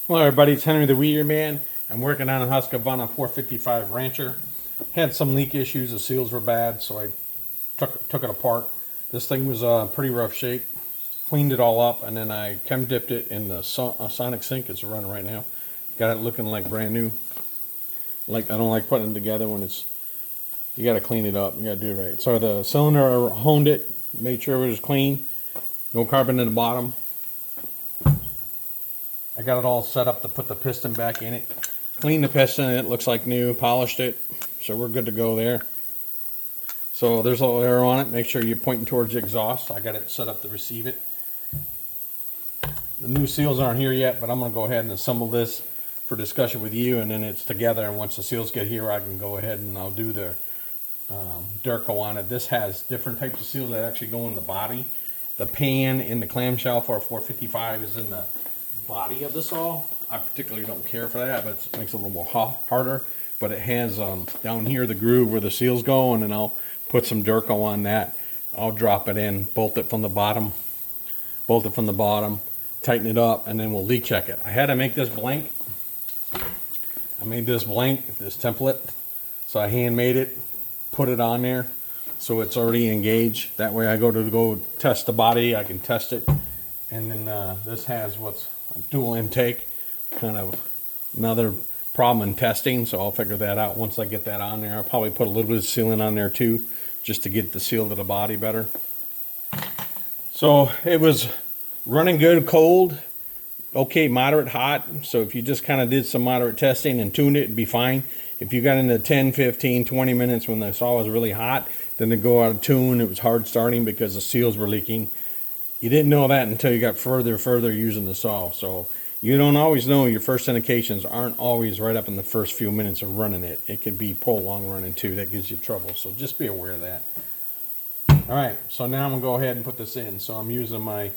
Hello everybody, it's Henry the Weeder Man. I'm working on a Husqvarna 455 Rancher. Had some leak issues, the seals were bad, so I took it apart. This thing was pretty rough shape. Cleaned it all up, and then I chem dipped it in the sonic sink. It's running right now. Got it looking like brand new. Like, I don't like putting it together when it's, you gotta clean it up, you gotta do it right. So the cylinder, I honed it, made sure it was clean. No carbon in the bottom. I got it all set up to put the piston back in it. Cleaned the piston, it looks like new, polished it, so we're good to go there. So there's a little air on it, make sure you're pointing towards the exhaust. I got it set up to receive it. The new seals aren't here yet, but I'm going to go ahead and assemble this for discussion with you, and then it's together, and once the seals get here, I can go ahead and I'll do the Durco on it. This has different types of seals that actually go in the body. The pan in the clamshell for a 455 is in the body of the saw. I particularly don't care for that, but it makes it a little more harder. But it has down here the groove where the seals go, and then I'll put some Durco on that. I'll drop it in, bolt it from the bottom, tighten it up, and then we'll leak check it. I had to make this blank. I made this blank, this template, so I hand made it, put it on there, so it's already engaged. That way I go test the body, I can test it. And then this has what's a dual intake, kind of another problem in testing, so I'll figure that out once I get that on there. I'll probably put a little bit of sealant on there too, just to get the seal to the body better. So it was running good cold, okay, moderate hot. So if you just kind of did some moderate testing and tuned it, it'd be fine. If you got into 10, 15, 20 minutes when the saw was really hot, then to go out of tune, it was hard starting because the seals were leaking. You didn't know that until you got further using the saw. So you don't always know, your first indications aren't always right up in the first few minutes of running it. It could be prolonged running too, that gives you trouble. So just be aware of that. Alright, so now I'm going to go ahead and put this in. So I'm using my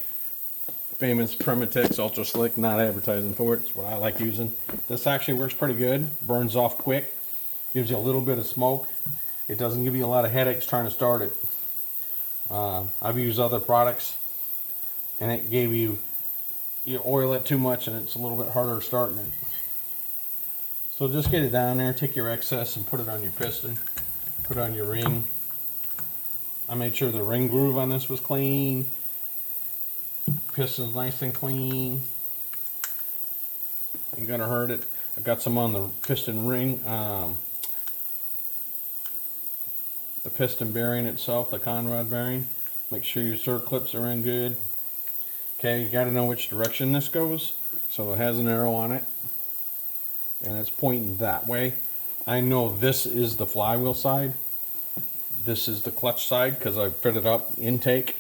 famous Primitex Ultra Slick, not advertising for it, it's what I like using. This actually works pretty good, burns off quick, gives you a little bit of smoke. It doesn't give you a lot of headaches trying to start it. I've used other products, and it gave you oil it too much and it's a little bit harder starting it. So just get it down there, take your excess and put it on your piston, put it on your ring. I made sure the ring groove on this was clean, piston's nice and clean. Ain't gonna hurt it. I've got some on the piston ring, the piston bearing itself, the conrod bearing. Make sure your circlips are in good. Okay, you got to know which direction this goes. So it has an arrow on it, and it's pointing that way. I know this is the flywheel side. This is the clutch side because I fitted up intake,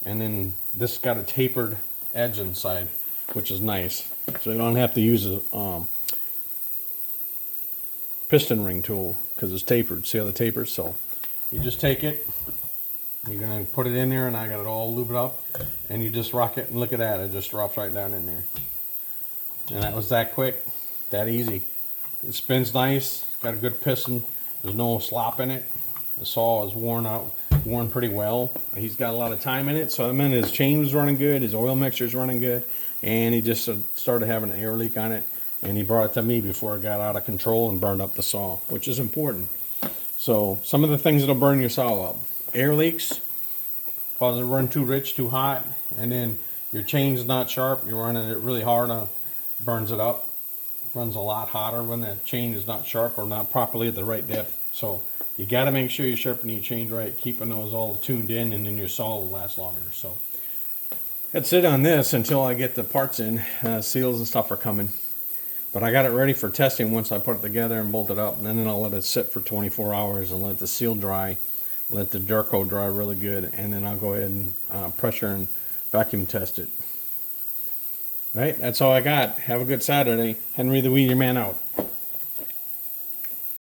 and then this got a tapered edge inside, which is nice. So you don't have to use a piston ring tool because it's tapered. See how the tapers? So you just take it. You're going to put it in there, and I got it all lubed up, and you just rock it, and look at that, it just drops right down in there. And that was that quick, that easy. It spins nice, it's got a good piston, there's no slop in it. The saw is worn pretty well. He's got a lot of time in it, so I mean his chain was running good, his oil mixture is running good, and he just started having an air leak on it, and he brought it to me before it got out of control and burned up the saw, which is important. So some of the things that'll burn your saw up: air leaks, cause it run too rich, too hot, and then your chain's not sharp, you're running it really hard, burns it up. Runs a lot hotter when the chain is not sharp or not properly at the right depth. So you got to make sure you're sharpening your chain right, keeping those all tuned in, and then your saw will last longer. So that's it on this until I get the parts in. Seals and stuff are coming. But I got it ready for testing once I put it together and bolt it up, and then I'll let it sit for 24 hours and let the seal dry. Let the Durco dry really good, and then I'll go ahead and pressure and vacuum test it. All right, that's all I got. Have a good Saturday. Henry the Weeder Man out.